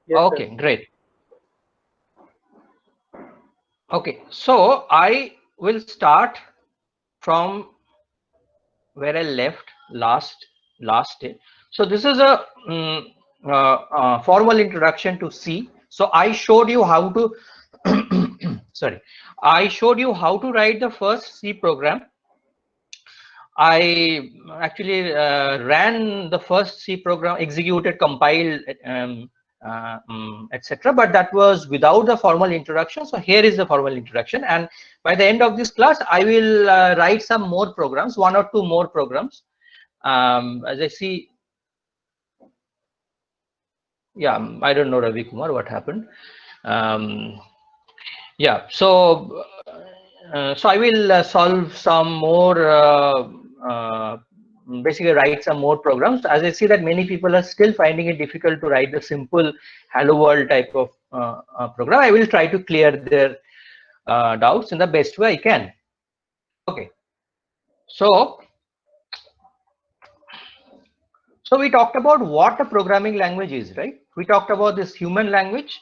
Yes, sir. Okay, great. Okay, so I will start from where I left last day. So this is a formal introduction to C. So I showed you how to sorry, I showed you how to write the first C program. I actually ran the first C program, executed, compiled, etc. But that was without the formal introduction. So here is the formal introduction. And by the end of this class, I will write some more programs, one or two more programs. As I see, yeah, I don't know, Ravi Kumar, what happened. Um, yeah, so I will solve some more, basically write some more programs. As I see that many people are still finding it difficult to write the simple hello world type of program. I will try to clear their doubts in the best way I can. Okay, so so we talked about what a programming language is, right? We talked about this human language,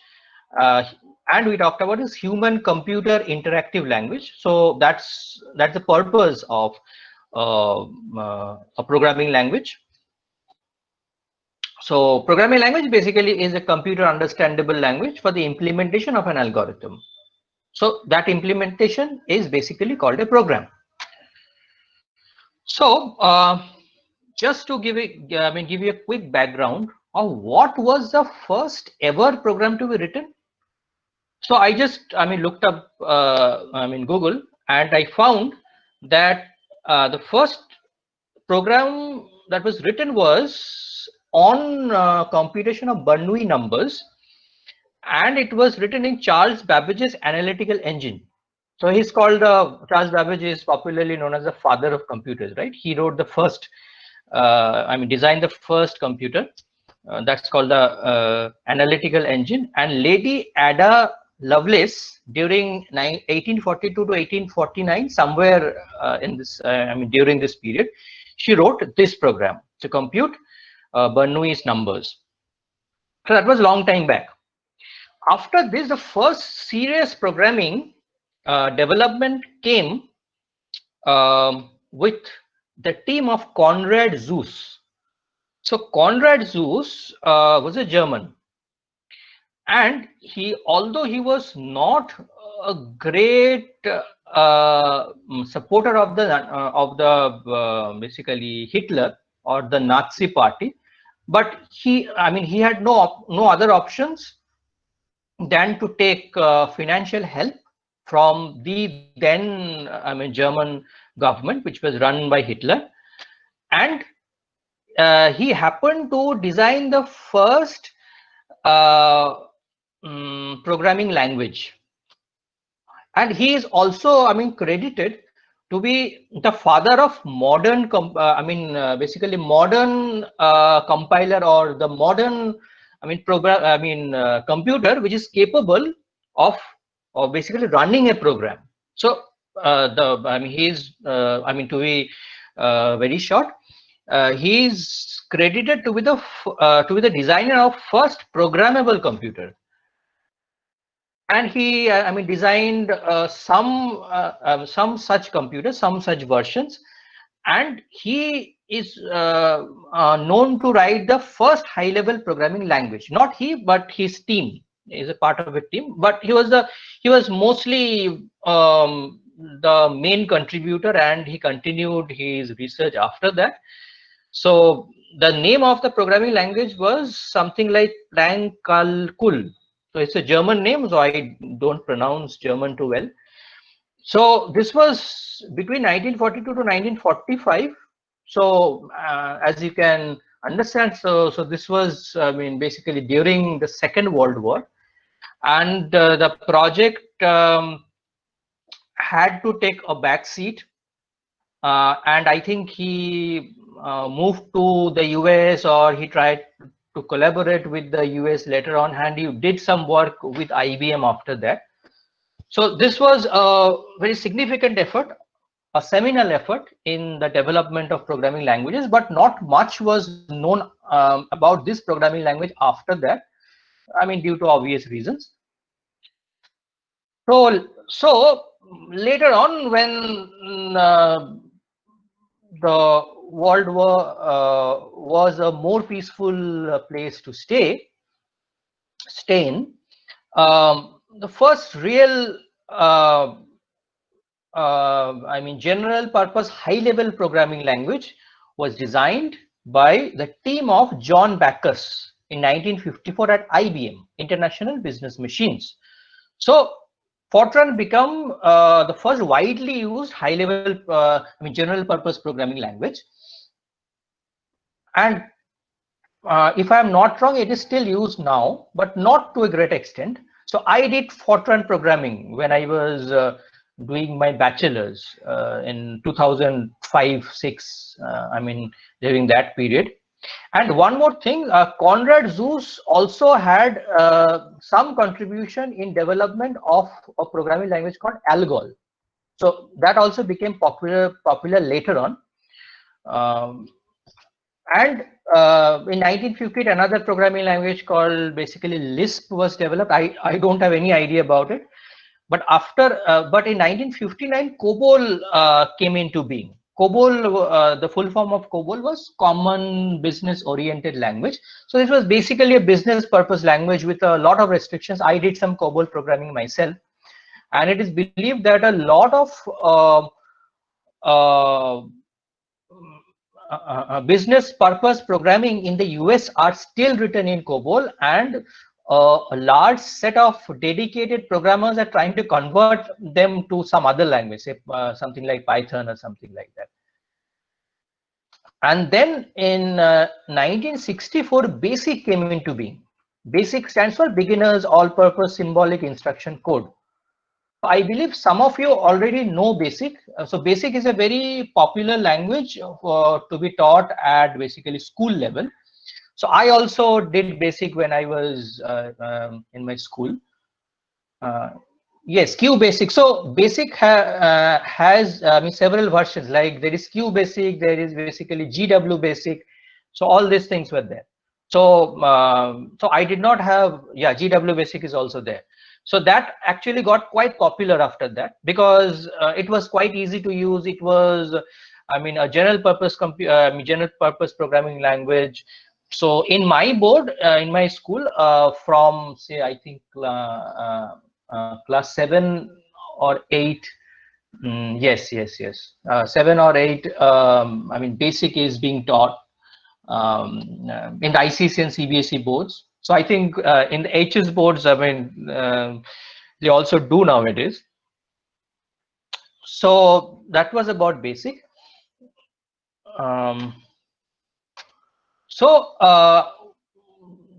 uh, and we talked about this human computer interactive language. So that's the purpose of a programming language. So programming language basically is a computer understandable language for the implementation of an algorithm. So that implementation is basically called a program. So just to give it, I mean, give you a quick background of what was the first ever program to be written. So I just, I mean, looked up, I mean, Google, and I found that the first program that was written was on computation of Bernoulli numbers, and it was written in Charles Babbage's analytical engine. So he's called Charles Babbage is popularly known as the father of computers, right? He wrote the first, I mean, designed the first computer. That's called the analytical engine. And Lady Ada Lovelace, during 1842 to 1849, somewhere in this, I mean, during this period, she wrote this program to compute Bernoulli's numbers. So that was a long time back. After this, the first serious programming development came with the team of Konrad Zuse. So Konrad Zuse was a German, and he, although he was not a great supporter of the basically Hitler or the Nazi party, but he, I mean, he had no other options than to take financial help from the then, I mean, German government, which was run by Hitler. And he happened to design the first uh, programming language. And he is also, I mean, credited to be the father of modern, basically modern compiler, or the modern, I mean, program, I mean, computer, which is capable of basically running a program. So I mean, he's, I mean, to be very short, he is credited to be the designer of first programmable computer. And he, I mean, designed some such computers, some such versions. And he is known to write the first high level programming language. Not he, but his team is a part of a team. But he was mostly the main contributor, and he continued his research after that. So the name of the programming language was something like Plankalkul. So it's a German name, so I don't pronounce German too well. So this was between 1942 to 1945. So as you can understand, so this was, I mean, basically during the Second World War, and the project had to take a back seat, and I think he moved to the US, or he tried to collaborate with the US later on, and he did some work with IBM after that. So this was a very significant effort, a seminal effort in the development of programming languages, but not much was known about this programming language after that. I mean, due to obvious reasons. So later on, when the world was a more peaceful place to stay in, the first real I mean, general purpose high level programming language was designed by the team of John Backus in 1954 at IBM, International Business Machines. So Fortran became the first widely used high level, I mean, general purpose programming language. And if I'm not wrong, it is still used now, but not to a great extent. So I did Fortran programming when I was doing my bachelor's in 2005-6. I mean, during that period. And one more thing, Konrad Zuse also had some contribution in development of a programming language called Algol. So that also became popular later on. And in 1950, another programming language called basically Lisp was developed. I don't have any idea about it. But but in 1959, COBOL came into being. COBOL, the full form of COBOL was Common Business Oriented Language. So this was basically a business purpose language with a lot of restrictions. I did some COBOL programming myself, and it is believed that a lot of business purpose programming in the US are still written in COBOL, and a large set of dedicated programmers are trying to convert them to some other language, say something like Python or something like that. And then in 1964, BASIC came into being. BASIC stands for Beginner's All-Purpose Symbolic Instruction Code. I believe some of you already know BASIC. So BASIC is a very popular language to be taught at basically school level. So I also did BASIC when I was in my school. Yes, QBasic. So BASIC has several versions. Like there is QBasic, there is basically GW Basic. So all these things were there. So so I did not have, yeah, GW Basic is also there. So that actually got quite popular after that because it was quite easy to use. It was, I mean, a general purpose programming language. So in my board, in my school, from say I think class 7 or 8, yes, 7 or 8. I mean, BASIC is being taught in the ICC and CBSE boards. So I think in the HS boards, I mean, they also do nowadays. So that was about BASIC. So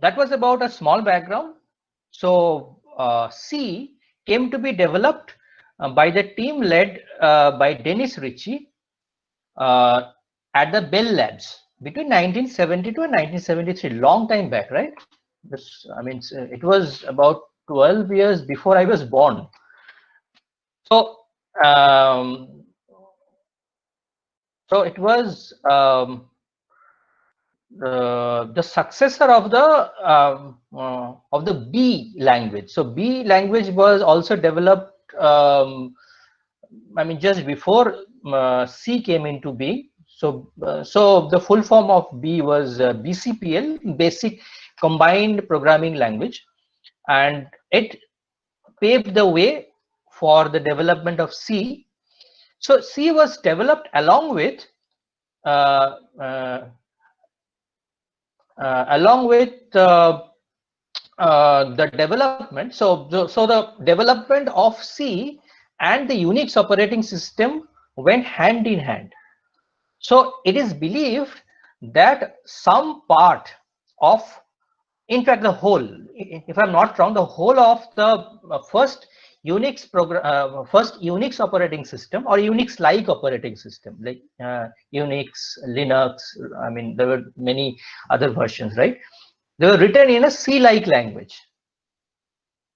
that was about a small background. So C came to be developed by the team led by Dennis Ritchie at the Bell Labs between 1972 and 1973. Long time back, right? This, I mean, it was about 12 years before I was born. So so it was the successor of the B language. So B language was also developed, I mean, just before C came into being. So so the full form of B was BCPL, Basic Combined Programming Language, and it paved the way for the development of C. So C was developed along with the development. So the development of C and the Unix operating system went hand in hand. So it is believed that some part of, in fact, the whole, if I'm not wrong, the whole of the first Unix program, first Unix operating system or Unix-like operating system, like Unix, Linux. I mean, there were many other versions, right? They were written in a C-like language.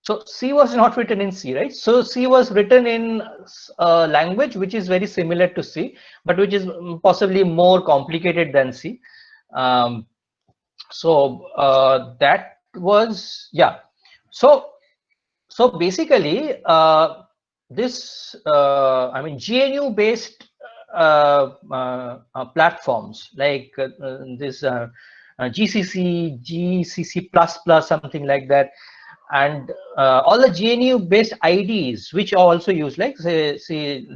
So C was not written in C, right? So C was written in a language which is very similar to C, but which is possibly more complicated than C. So that was, yeah. So basically, this I mean GNU based platforms like this GCC plus something like that, and all the GNU based IDs which are also used, like say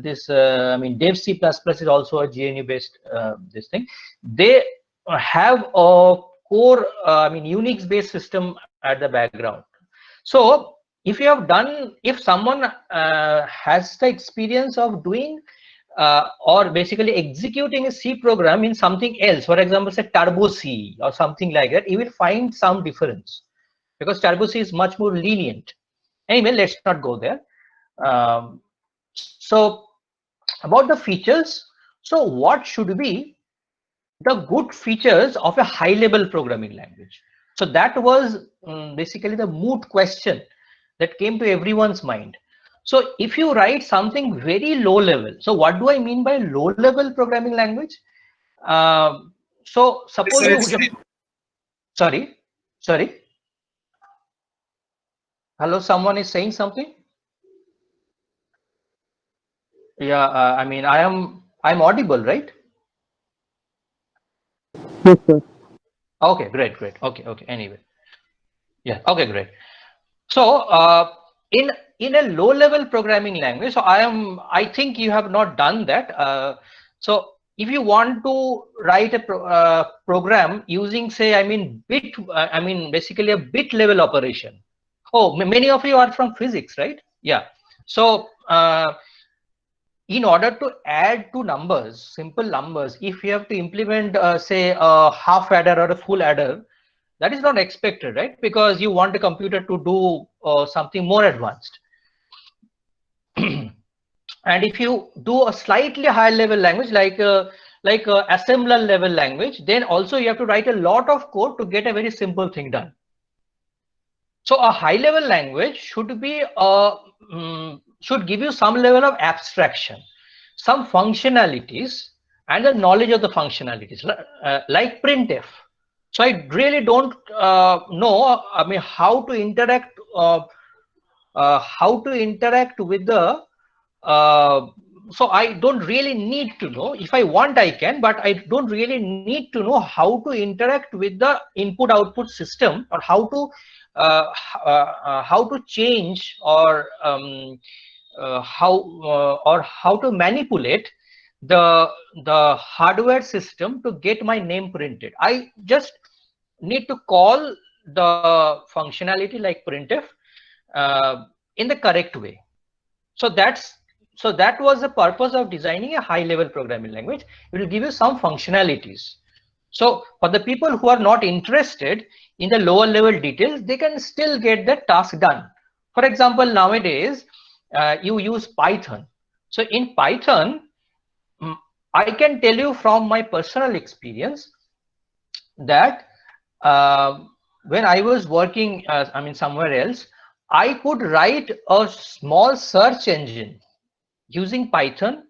this I mean Dev C++ is also a GNU based this thing. They have a core I mean Unix based system at the background. So if you have done, if someone has the experience of doing or basically executing a C program in something else, for example, say Turbo C or something like that, you will find some difference, because Turbo C is much more lenient. Anyway, let's not go there. So about the features, so what should be the good features of a high level programming language? So that was basically the moot question that came to everyone's mind. So if you write something very low level, so what do I mean by low level programming language? So suppose you, sorry, hello, someone is saying something. Yeah, I mean I'm audible, right? Yes, sir. Okay, great. Okay. Anyway, yeah. Okay, great. So in a low level programming language, so I think you have not done that. So if you want to write a program using, say, I mean bit, I mean basically a bit level operation. Oh, many of you are from physics, right? Yeah. So in order to add two numbers, simple numbers, if you have to implement, say, a half adder or a full adder, that is not expected, right? Because you want a computer to do something more advanced. And if you do a slightly higher level language, like assembler level language, then also you have to write a lot of code to get a very simple thing done. So a high level language should be should give you some level of abstraction, some functionalities, and the knowledge of the functionalities, like printf. So I really don't know, I mean, how to interact with the so I don't really need to know. If I want, I can, but I don't really need to know how to interact with the input output system, or how to change, or how to manipulate the hardware system to get my name printed. I just need to call the functionality like printf in the correct way. So that was the purpose of designing a high level programming language. It will give you some functionalities. So for the people who are not interested in the lower level details, they can still get the task done. For example, nowadays you use Python. So in Python, mm, I can tell you from my personal experience that uh, when I was working, I mean somewhere else, I could write a small search engine using Python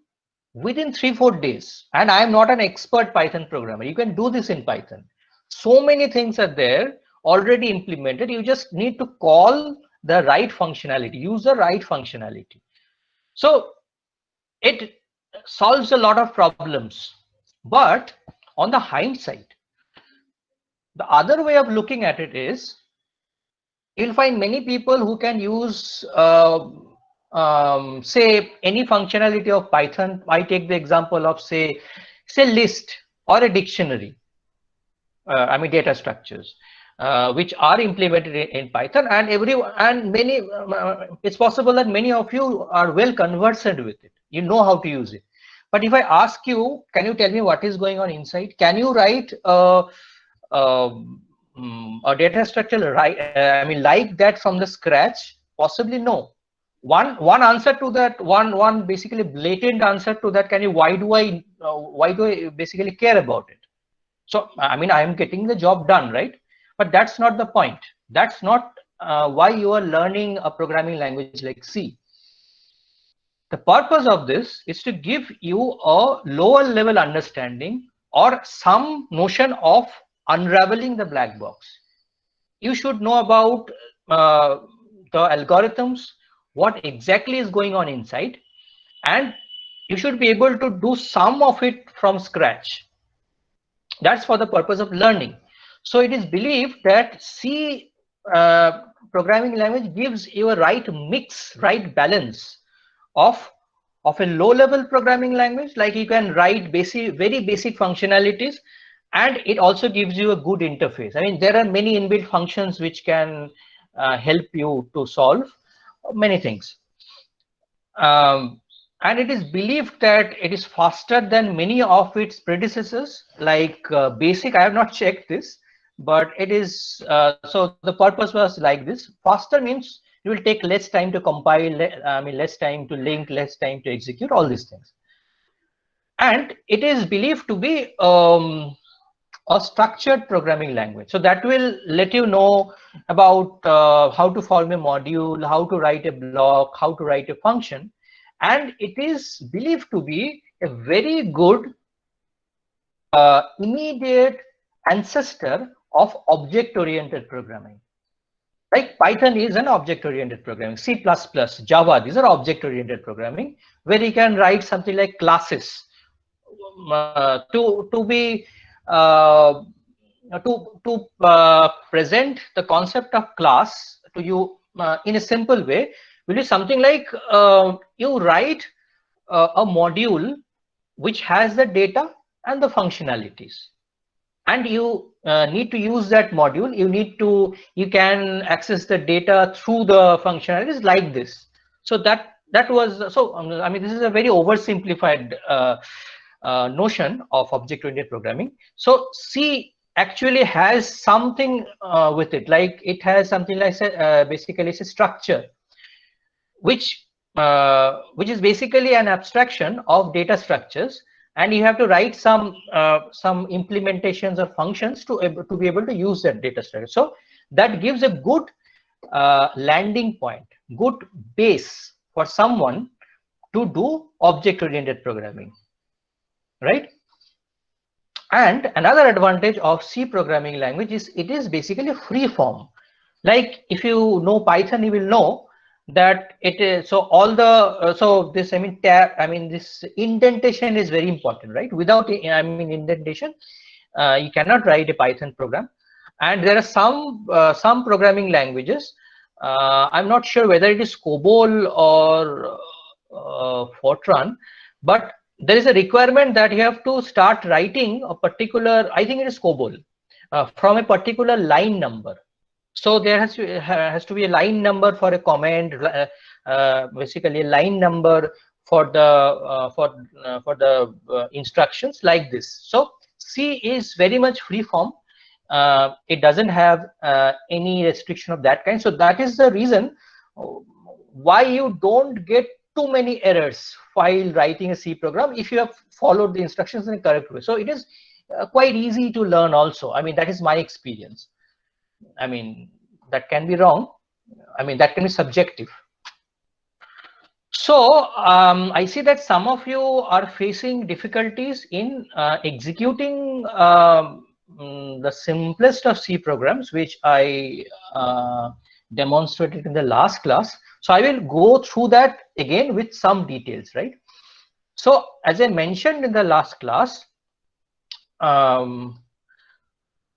within 3-4 days. And I am not an expert Python programmer. You can do this in Python. So many things are there already implemented. You just need to call the right functionality, use the right functionality. So it solves a lot of problems. But on the hindsight, the other way of looking at it is, you'll find many people who can use say any functionality of Python. I take the example of say list or a dictionary, I mean data structures, which are implemented in Python, and many it's possible that many of you are well conversant with it, you know how to use it. But if I ask you, can you tell me what is going on inside? Can you write a data structure, right? I mean, like that from the scratch? Possibly no. One answer to that, one basically blatant answer to that, can you, why do I basically care about it? So I mean, I am getting the job done, right? But that's not the point. That's not why you are learning a programming language like C. The purpose of this is to give you a lower level understanding or some notion of unraveling the black box. you should know about the algorithms, what exactly is going on inside, and you should be able to do some of it from scratch. That's for the purpose of learning. So it is believed that C programming language gives you a right mix, right balance of a low-level programming language, like you can write very basic functionalities, and it also gives you a good interface. I mean, there are many inbuilt functions which can help you to solve many things. And it is believed that it is faster than many of its predecessors, like BASIC. I have not checked this, but it is, so the purpose was like this. Faster means you will take less time to compile, less time to link, less time to execute, all these things. And it is believed to be a structured programming language. So that will let you know about how to form a module, how to write a block, how to write a function. And it is believed to be a very good immediate ancestor of object-oriented programming. Like Python is an object-oriented programming, C++, Java, these are object-oriented programming, where you can write something like classes to be present the concept of class to you in a simple way. Will be something like you write a module which has the data and the functionalities, and you need to use that module. You can access the data through the functionalities like this. So that was, so I mean, this is a very oversimplified notion of object-oriented programming. So C actually has something with it, like it has something like basically it's a structure which is basically an abstraction of data structures, and you have to write some implementations or functions to be able to use that data structure. So that gives a good landing point, good base for someone to do object-oriented programming, right? And another advantage of C programming language is it is basically free form. Like if you know Python, you will know that it is, so all the so this, I mean, this indentation is very important, right? Without indentation you cannot write a Python program. And there are some programming languages, I'm not sure whether it is COBOL or Fortran, but there is a requirement that you have to start writing a particular, I think it is COBOL, from a particular line number. So there has to be a line number for a comment, basically a line number for the instructions like this. So C is very much free form. It doesn't have any restriction of that kind. So that is the reason why you don't get too many errors while writing a C program if you have followed the instructions in a correct way. So it is quite easy to learn also. I mean, that is my experience. I mean, that can be wrong. I mean, that can be subjective. So I see that some of you are facing difficulties in executing the simplest of C programs, which I demonstrated in the last class. So I will go through that again with some details, right? So as I mentioned in the last class,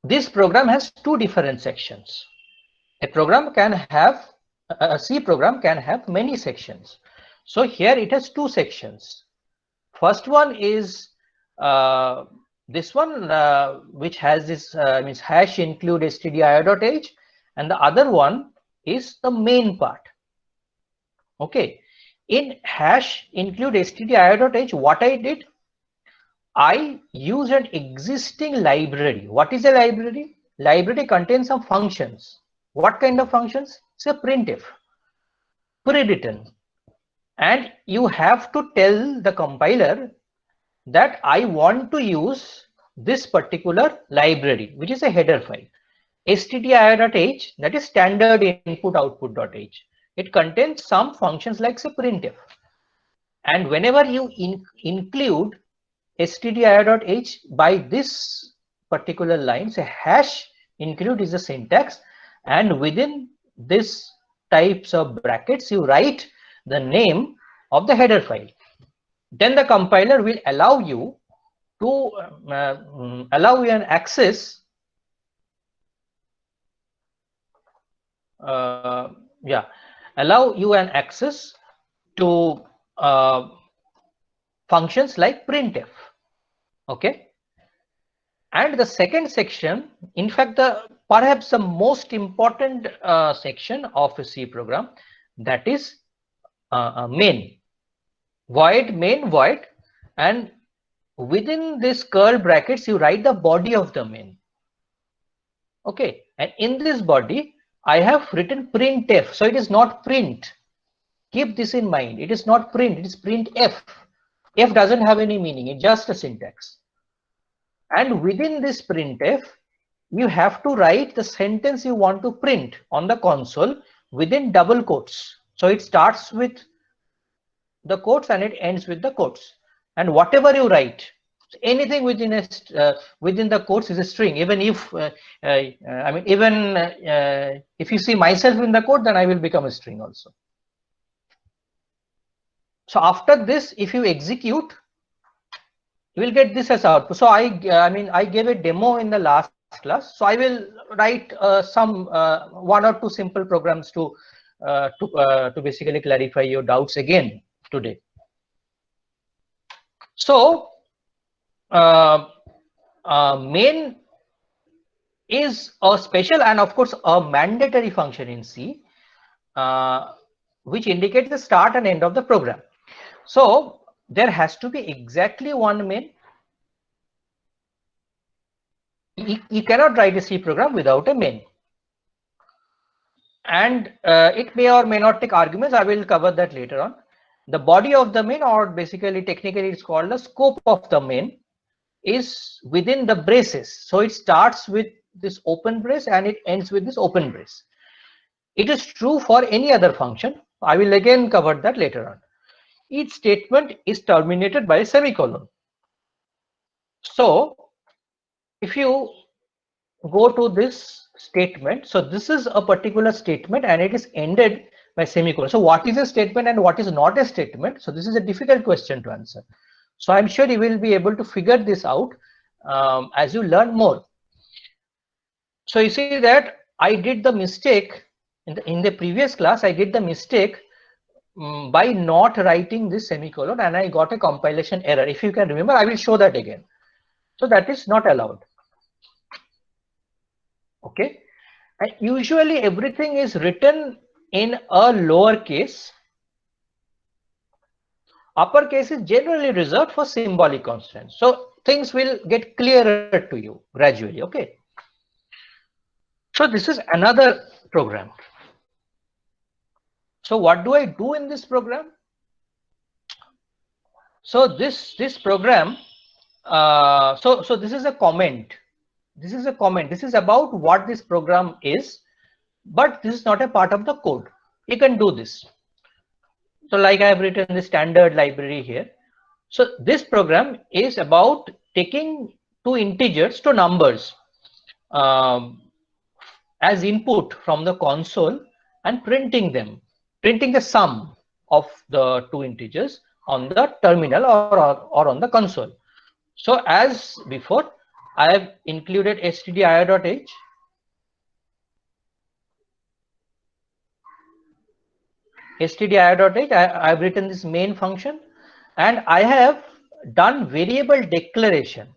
this program has two different sections. A C program can have many sections. So here it has two sections. First one is this one, which has this means hash include stdio.h, and the other one is the main part. Okay, in hash include stdio.h, what I did, I used an existing library. What is a library? Library contains some functions. What kind of functions? It's a printf, pre-written. And you have to tell the compiler that I want to use this particular library, which is a header file. stdio.h, that is standard input output.h. It contains some functions like say printf. And whenever you include stdio.h by this particular line, say hash include is the syntax, and within this types of brackets you write the name of the header file. Then the compiler will allow you to allow you an access allow you an access to functions like printf. Okay, and the second section, in fact perhaps the most important section of a C program, that is main. Main void, and within this curly brackets you write the body of the main. Okay, and in this body I have written printf, so it is not print. Keep this in mind, it is not print, it is printf. F doesn't have any meaning, it's just a syntax. And within this printf you have to write the sentence you want to print on the console within double quotes. So it starts with the quotes and it ends with the quotes, and whatever you write, anything within a within the quotes is a string. Even if I mean, even if you see myself in the quote, then I will become a string also. So after this, if you execute, you will get this as output. So I mean, I gave a demo in the last class, so I will write some one or two simple programs to basically clarify your doubts again today. So main is a special and of course a mandatory function in C, which indicates the start and end of the program. So there has to be exactly one main. You cannot write a C program without a main. And it may or may not take arguments. I will cover that later on. The body of the main, or basically technically it's called the scope of the main, is within the braces. So it starts with this open brace and it ends with this open brace. It is true for any other function. I will again cover that later on. Each statement is terminated by a semicolon. So if you go to this statement, so this is a particular statement and it is ended by semicolon. So what is a statement and what is not a statement? So this is a difficult question to answer. So I'm sure you will be able to figure this out as you learn more. So you see that I did the mistake in the previous class. I did the mistake by not writing this semicolon, and I got a compilation error. If you can remember, I will show that again. So that is not allowed. Okay, and usually everything is written in a lower case. Uppercase is generally reserved for symbolic constants. So things will get clearer to you gradually. Okay. So this is another program. So what do I do in this program? So this program, so this is a comment. This is a comment. This is about what this program is, but this is not a part of the code. You can do this. So like I have written the standard library here. So this program is about taking two integers to numbers as input from the console and printing them, printing the sum of the two integers on the terminal or on the console. So as before, I have included stdio.h. stdio.h, I have written this main function, and I have done variable declaration.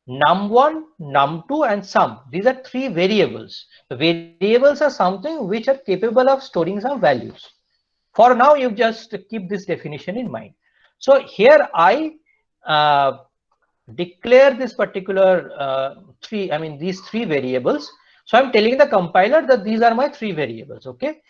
Num1, num2 and sum. These are three variables. The variables are something which are capable of storing some values. For now, you just keep this definition in mind. So here I declare this particular these three variables. So I'm telling the compiler that these are my three variables. Okay.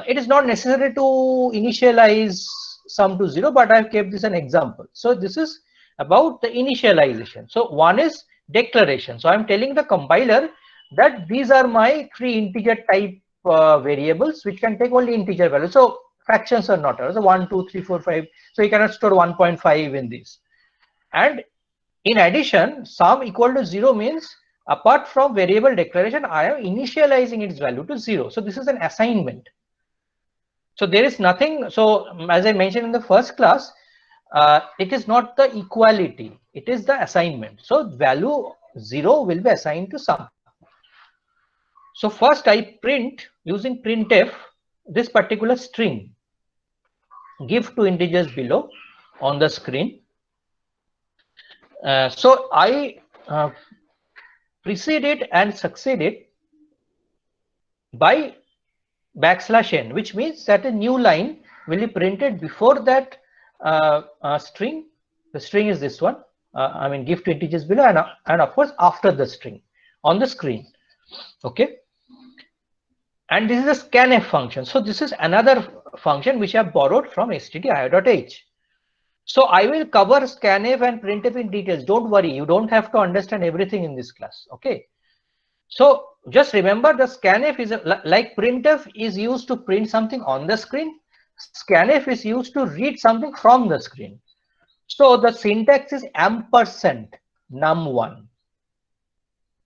It is not necessary to initialize sum to 0, but I've kept this an example. So this is about the initialization. So one is declaration. So I'm telling the compiler that these are my three integer type variables which can take only integer values. So fractions are not. So 1, 2, 3, 4, 5. So you cannot store 1.5 in this. And in addition, sum equal to 0 means Apart from variable declaration, I am initializing its value to 0. So this is an assignment. So there is nothing. So as I mentioned in the first class, it is not the equality, it is the assignment. So value 0 will be assigned to sum. So first I print using printf this particular string. Give two integers below on the screen. So I precede it and succeed it by \n, which means that a new line will be printed before that string. The string is this one. I mean, give two integers below, and of course after the string on the screen. Okay. And this is a scanf function. So this is another function which I have borrowed from stdio.h. So I will cover scanf and printf in details. Don't worry, you don't have to understand everything in this class. Okay. So just remember, the scanf is like printf is used to print something on the screen. Scanf is used to read something from the screen. So the syntax is ampersand num1,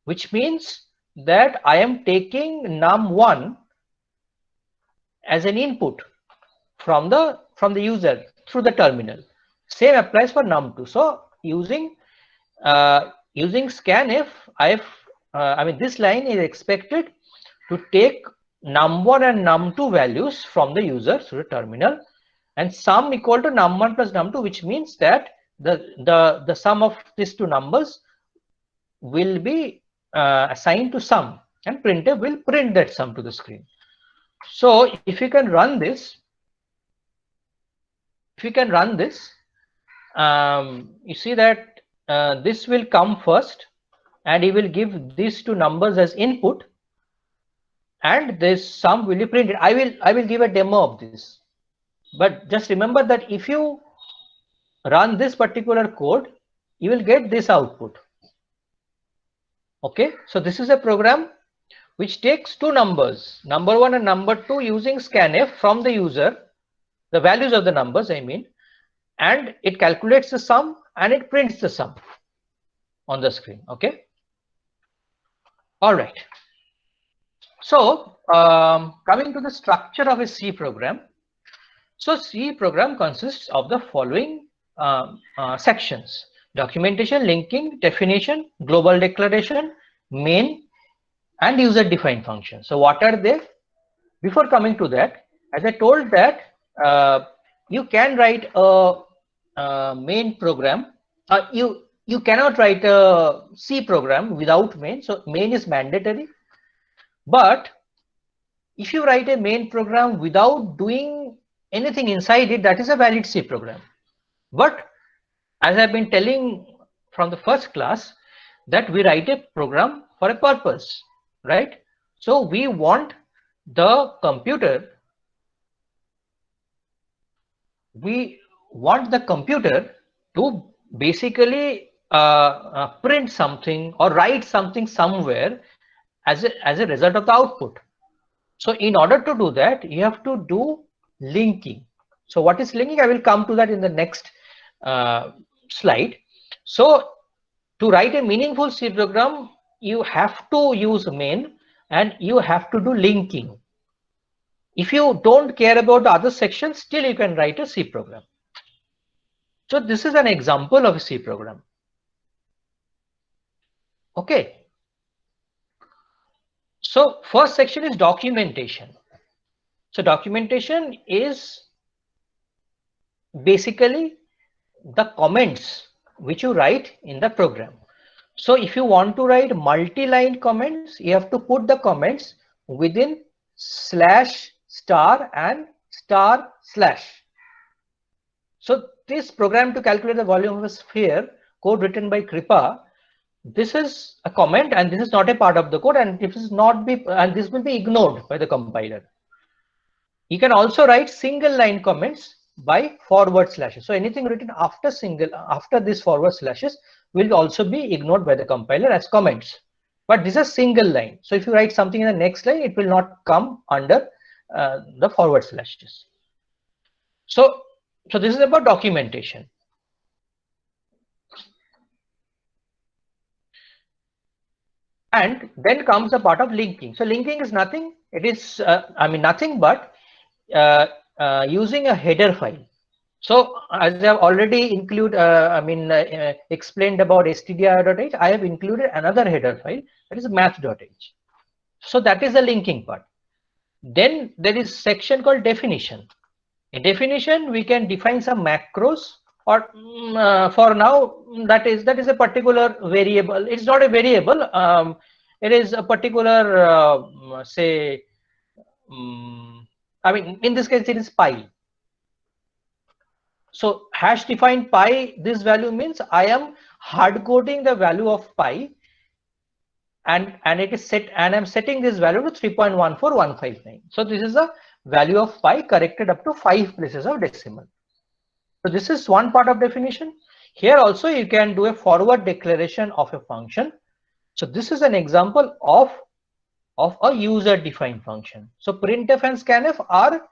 which means that I am taking num1 as an input from the user through the terminal. Same applies for num2. So using scanf, I mean, this line is expected to take num1 and num2 values from the user through the terminal, and sum equal to num1 plus num2, which means that the sum of these two numbers will be assigned to sum, and printf will print that sum to the screen. So if you can run this, you see that this will come first, and he will give these two numbers as input, and this sum will be printed. I will give a demo of this, but just remember that if you run this particular code, you will get this output. Okay, so this is a program which takes two numbers, number 1 and number 2, using scanf from the user, the values of the numbers I mean, and it calculates the sum and it prints the sum on the screen. Okay, all right. So coming to the structure of a C program. So C program consists of the following sections: documentation, linking, definition, global declaration, main, and user defined function. So what are they? Before coming to that, as I told that you can write a main program. You cannot write a C program without main. So main is mandatory. But if you write a main program without doing anything inside it, that is a valid C program. But as I've been telling from the first class, that we write a program for a purpose, right? So we want the computer, to basically print something or write something somewhere as a result of the output. So in order to do that, you have to do linking. So what is linking? I will come to that in the next slide. So to write a meaningful C program, you have to use main and you have to do linking. If you don't care about the other sections, still you can write a C program. So this is an example of a C program. Okay. So first section is documentation. So documentation is basically the comments which you write in the program. So if you want to write multi-line comments, you have to put the comments within /* and */. So this program to calculate the volume of a sphere, code written by Kripa, this is a comment and this is not a part of the code, and this will be ignored by the compiler. You can also write single line comments by forward slashes. So anything written after these forward slashes will also be ignored by the compiler as comments. But this is a single line. So if you write something in the next line, it will not come under the forward slashes. So this is about documentation. And then comes the part of linking. So linking is nothing. It is, nothing but using a header file. So as I have already explained about stdio.h, I have included another header file, that is math.h. So that is the linking part. Then there is section called definition. In definition, we can define some macros, or for now that is a particular variable. It's not a variable. It is a particular in this case it is pi. So hash defined pi, this value means I am hard coding the value of pi, and it is set, and I'm setting this value to 3.14159. So this is the value of pi corrected up to 5 places of decimal. So this is one part of definition. Here also you can do a forward declaration of a function. So this is an example of a user defined function. So printf and scanf are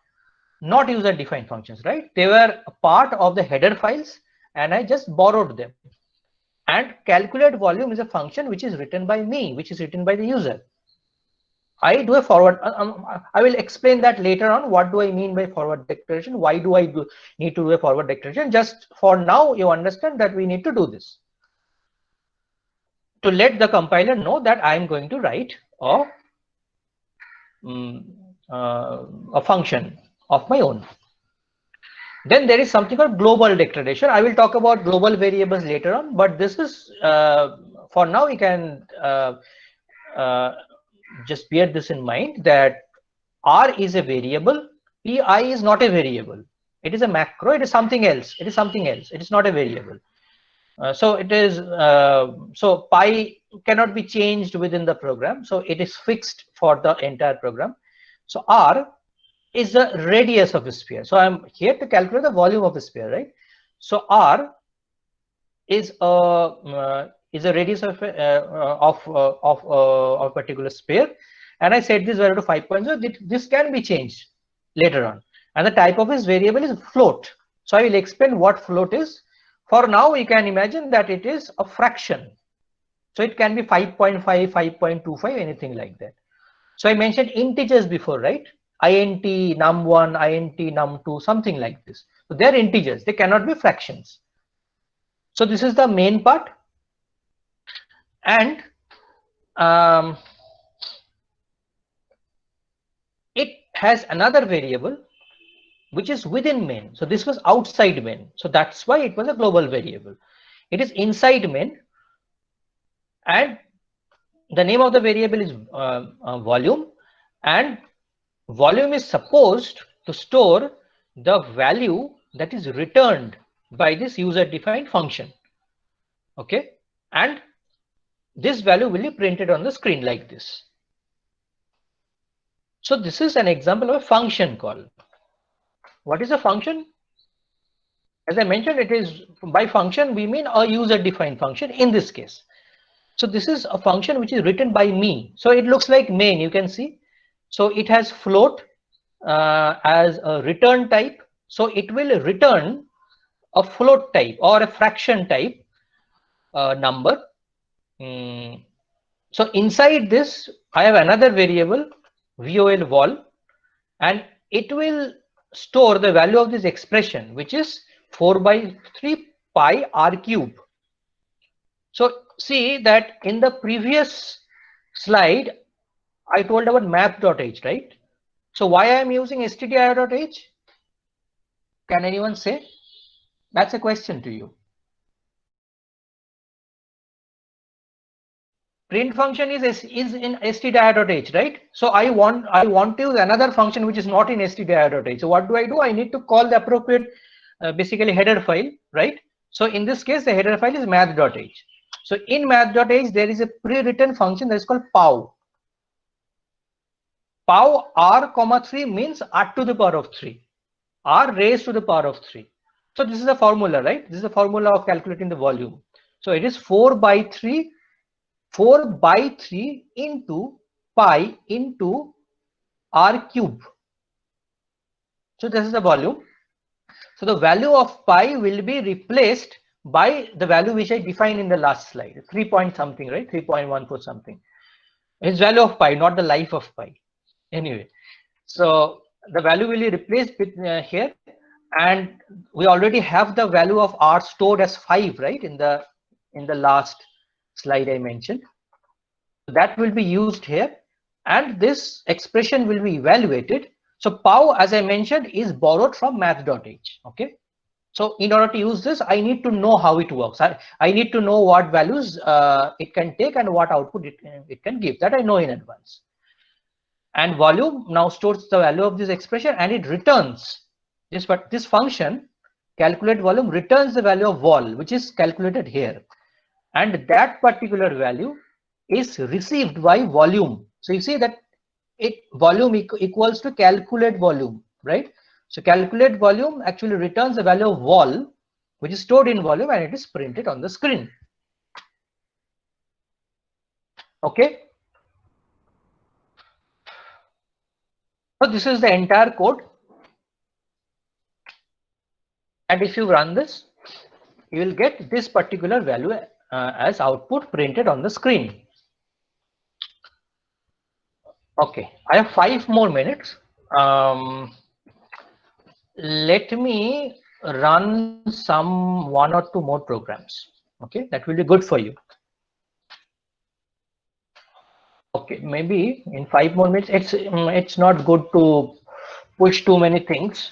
not user defined functions, right? They were a part of the header files and I just borrowed them. And calculate volume is a function which is written by me, which is written by the user. I do a forward. I will explain that later on. What do I mean by forward declaration? Why do I need to do a forward declaration? Just for now, you understand that we need to do this to let the compiler know that I am going to write a function of my own. Then there is something called global declaration. I will talk about global variables later on, but this is for now we can just bear this in mind, that R is a variable, pi is not a variable. It is a macro, it is something else. It is something else. It is not a variable. So it is so pi cannot be changed within the program. So it is fixed for the entire program. So R is the radius of a sphere. So I'm here to calculate the volume of a sphere, right? So R is a radius of a particular sphere, and I set this value to 5.0. This can be changed later on, and the type of this variable is float. So I will explain what float is. For now, we can imagine that it is a fraction. So it can be 5.5, 5.25, anything like that. So I mentioned integers before, right? int num1, int num2, something like this. So they are integers. They cannot be fractions. So this is the main part. And it has another variable which is within main. So this was outside main. So that's why it was a global variable. It is inside main, and the name of the variable is volume, and volume is supposed to store the value that is returned by this user defined function. Okay, and this value will be printed on the screen like this. So this is an example of a function call. What is a function? As I mentioned, it is, by function we mean a user defined function in this case. So this is a function which is written by me. So it looks like main, you can see. So it has float as a return type. So it will return a float type or a fraction type number. So inside this, I have another variable vol, and it will store the value of this expression, which is 4/3 pi r cube. So see that in the previous slide, I told about math.h, right? So why I am using stdio.h? Can anyone say? That's a question to you. Print function is in stdio.h, right? So I want to use another function which is not in stdio.h. So what do? I need to call the appropriate basically header file, right? So in this case, the header file is math.h. So in math.h, there is a pre-written function that is called pow. Pow r comma 3 means r to the power of 3, r raised to the power of 3. So this is the formula, right? This is the formula of calculating the volume. So it is 4/3 into pi into r cube. So this is the volume. So the value of pi will be replaced by the value which I defined in the last slide, 3 point something, right? 3.14 something. It's value of pi, not the life of pi. Anyway, so the value will be replaced with here, and we already have the value of r stored as 5, right, in the last slide I mentioned. That will be used here, and this expression will be evaluated. So pow, as I mentioned, is borrowed from math.h. Okay, so in order to use this, I need to know how it works. I need to know what values it can take and what output it can give. That I know in advance. And volume now stores the value of this expression, and it returns this. But this function calculate volume returns the value of vol, which is calculated here, and that particular value is received by volume. So you see that volume equals to calculate volume, right? So calculate volume actually returns the value of vol, which is stored in volume, and it is printed on the screen. Okay. So this is the entire code, and if you run this, you will get this particular value as output printed on the screen. Okay, I have 5 more minutes. Let me run some 1 or 2 more programs. Okay, that will be good for you. Okay, maybe in 5 more minutes. It's not good to push too many things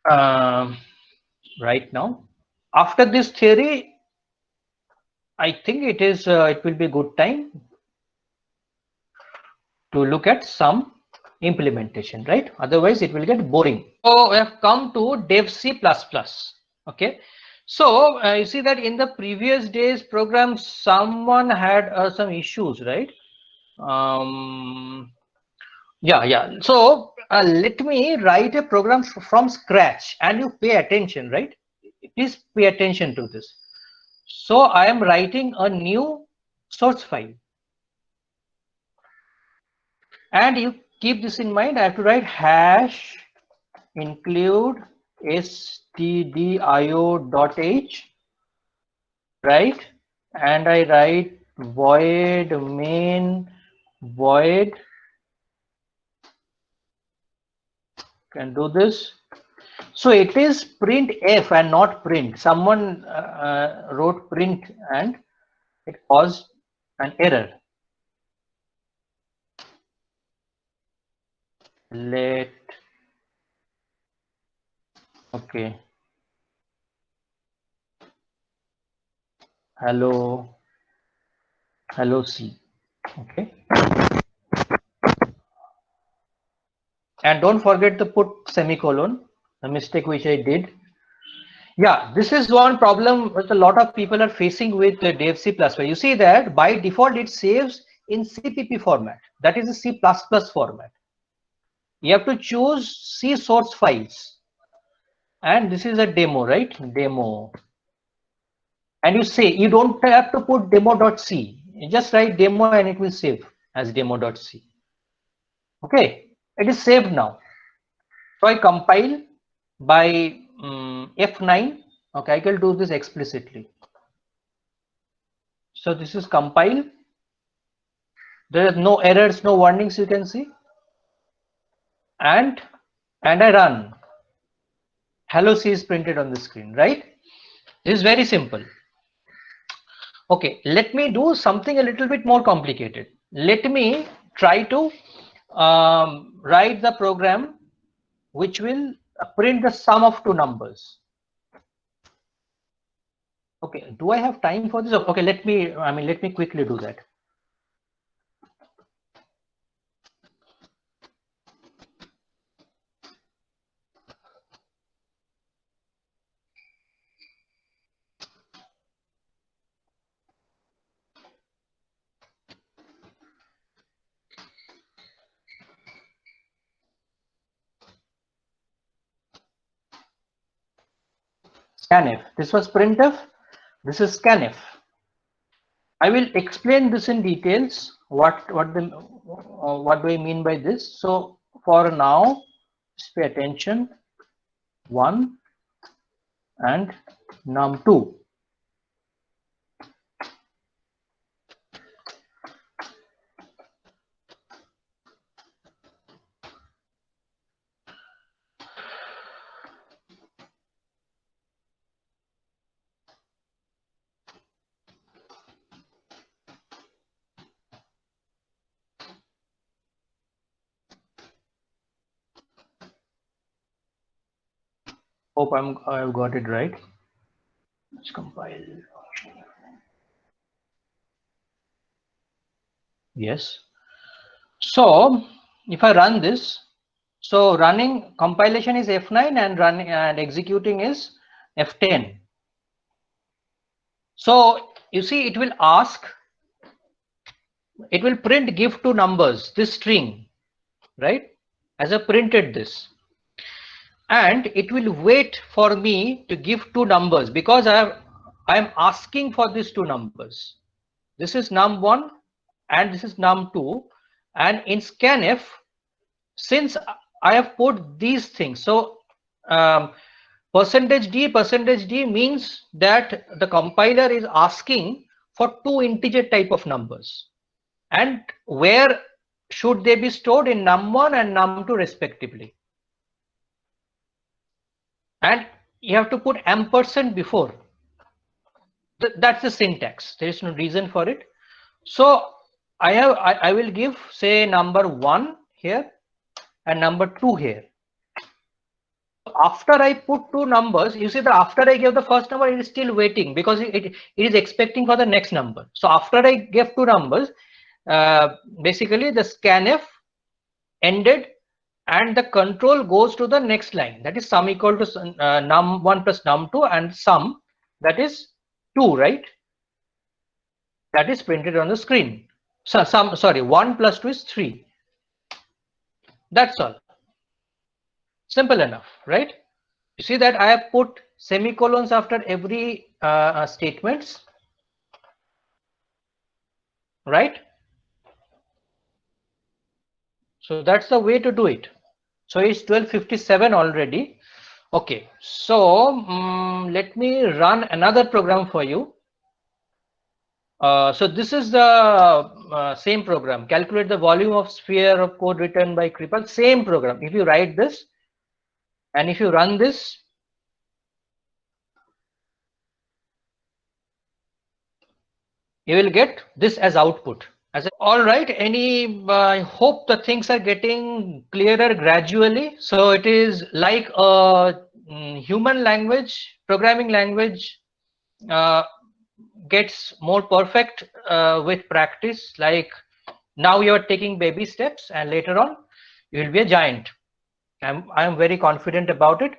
right now. After this theory, I think it will be a good time to look at some implementation, right? Otherwise it will get boring. So we have come to dev C++. Okay, so you see that in the previous days program someone had some issues, right? Yeah, so let me write a program from scratch, and you pay attention, right? Please pay attention to this. So I am writing a new source file, and you keep this in mind. I have to write hash include stdio.h, right? And I write void main void. Can do this. So it is print f and not print. Someone wrote print and it caused an error. Okay. Hello C. Okay. And don't forget to put semicolon, the mistake which I did. Yeah, this is one problem which a lot of people are facing with the dev C++. You see that by default it saves in CPP format. That is a C++ format. You have to choose C source files. And this is a demo, right? Demo. And you say you don't have to put demo.c. You just write demo and it will save as demo.c. Okay, it is saved now. So I compile by F9. Okay, I can do this explicitly. So this is compile. There is no errors, no warnings you can see. And I run. Hello C is printed on the screen, right? This is very simple. Okay, let me do something a little bit more complicated. Let me try to write the program which will print the sum of 2 numbers. Okay, do I have time for this? Okay, let me quickly do that. Scanf. This was printf. This is scanf. I will explain this in details. What do I mean by this? So for now, just pay attention. 1 and num2. Hope I've got it right. Let's compile. Yes. So if I run this, so running compilation is F9 and running and executing is F10. So you see, it will ask, it will print give two numbers, this string, right? As I printed this, and it will wait for me to give two numbers because I am asking for these two numbers. This is num1 and this is num2, and in scanf, since I have put these things, so percentage d means that the compiler is asking for two integer type of numbers, and where should they be stored? In num1 and num2 respectively, and you have to put ampersand before. That's the syntax. There is no reason for it. So I will give, say, number 1 here and number 2 here. After I put two numbers, you see that after I gave the first number, it is still waiting because it is expecting for the next number. So after I gave two numbers, basically the scanf ended and the control goes to the next line, that is sum equal to num1 plus num2 and sum, that is 2, right? That is printed on the screen. So sorry, 1 plus 2 is 3. That's all. Simple enough, right? You see that I have put semicolons after every statements, right? So that's the way to do it. So it's 12:57 already. Okay, so let me run another program for you. So this is the same program. Calculate the volume of sphere of code written by Kripal. Same program. If you write this and if you run this, you will get this as output. All right, I hope the things are getting clearer gradually. So it is like a human language, programming language gets more perfect with practice. Like now you are taking baby steps and later on you will be a giant. I'm very confident about it.